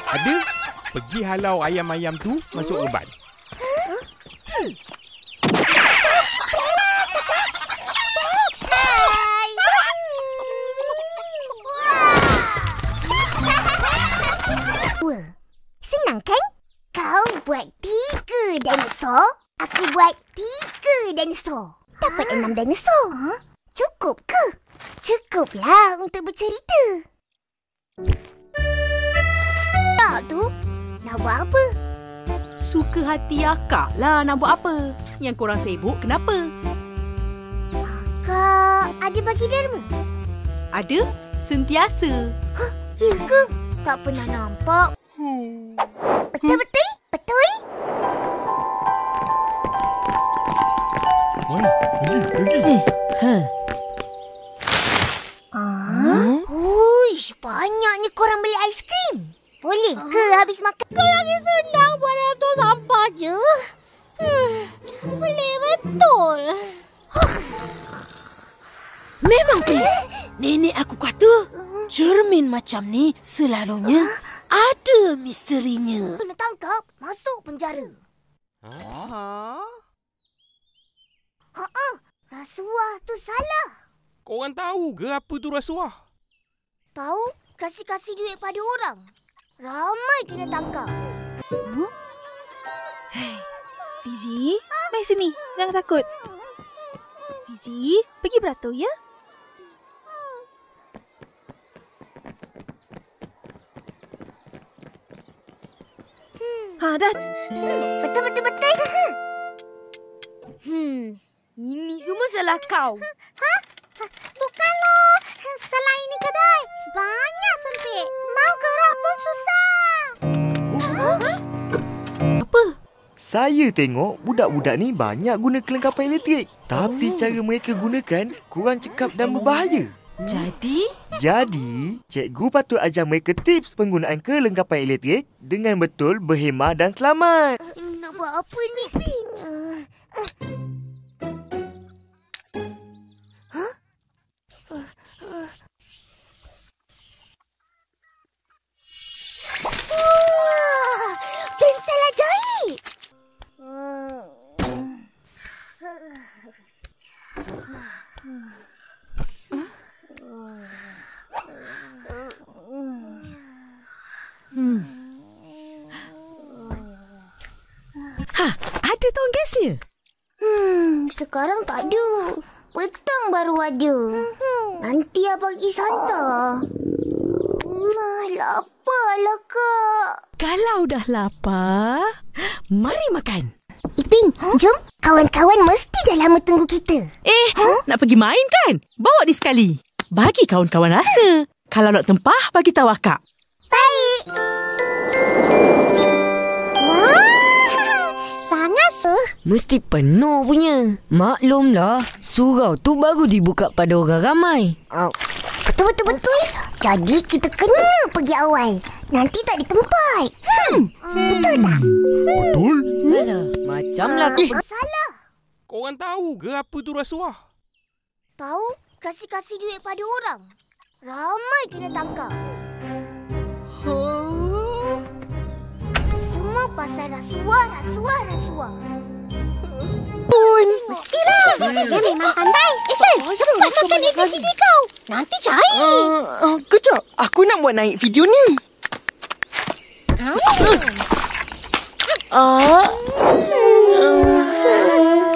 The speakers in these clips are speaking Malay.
Ada. Pergi halau ayam-ayam tu masuk reban. Senang kan? Kau buat 3 dinosaur, aku buat 3 dinosaur. Dapat 6 dinosaur. Cukup ke? Cukuplah untuk bercerita. Tak tu, nak buat apa? Suka hati akak lah nak buat apa. Yang korang sibuk kenapa? Kak, ada bagi derma? Ada, sentiasa. Ya ke? Tak pernah nampak. Betul-betul? Betul? Mai, pergi. Huish, banyaknya korang beli aiskrim. Boleh ke habis makan? Kau lagi senang buat tu sampah je. Boleh betul. Memang please. Nenek aku kata cermin macam ni selalunya ada misterinya. Kena tangkap, masuk penjara. Rasuah tu salah. Korang tahu ke apa tu rasuah? Tahu, kasih-kasih duit pada orang. Ramai kena tangkap. Fizi, mai sini. Jangan takut. Fizi, pergi beratur ya. Dah. Betul-betul. Ini semua salah kau. Bukan loh. Salah ini kedai. Banyak sempit. Mau gerak pun susah. Apa? Saya tengok budak-budak ni banyak guna kelengkapan elektrik. Tapi cara mereka gunakan kurang cekap dan berbahaya. Jadi, cikgu patut ajar mereka tips penggunaan kelengkapan elektrik dengan betul, berhemah dan selamat. Nak buat apa ni, Pin? Pin salah jahit. Ada tong gasnya? Sekarang tak ada. Petang baru ada. Nanti abang pergi hantar. Laparlah, Kak. Kalau dah lapar, mari makan. Ipin, jom. Kawan-kawan mesti dah lama tunggu kita. Nak pergi main kan? Bawa ni sekali. Bagi kawan-kawan rasa. Kalau nak tempah, bagi tahu akak. Baik. Wah, sangat Mesti penuh punya. Maklumlah, surau tu baru dibuka pada orang ramai. Betul. Jadi kita kena pergi awal. Nanti tak di tempat. Betul tak? Betul. Alah, macamlah kau. Salah. Korang tahu ke apa tu rasuah? Tahu, kasih-kasih duit pada orang. Ramai kena tangkap. Semua pasal rasuah. Mestilah. Dia memang pandai. Sen, cepat makan ABCD kau. Nanti cair. Kejap. Aku nak buat naik video ni.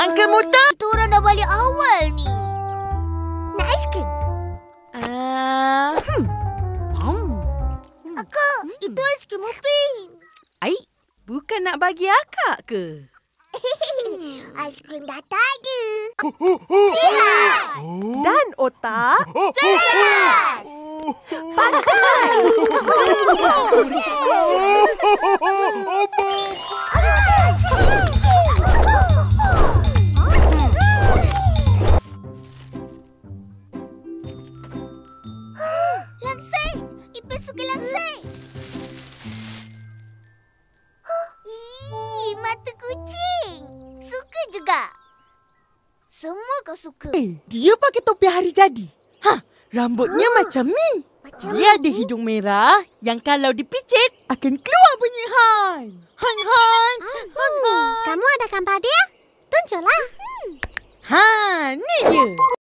Uncle Muta. Kita orang dah balik awal ni. Nak aiskrim? Akak, itu aiskrim Upin. Bukan nak bagi akak ke? Aiskrim dah tak ada. Dan otak. Jelas. Langsing. Ipin suka langsing. Mata kucing. Suka juga. Semua kau suka. Dia pakai topi hari jadi. Rambutnya macam ni. Dia ada hidung merah yang kalau dipicit akan keluar bunyi Han. Han, Han, Han, Han. Kamu ada gambar dia? Tunjuklah. Ha, ni dia.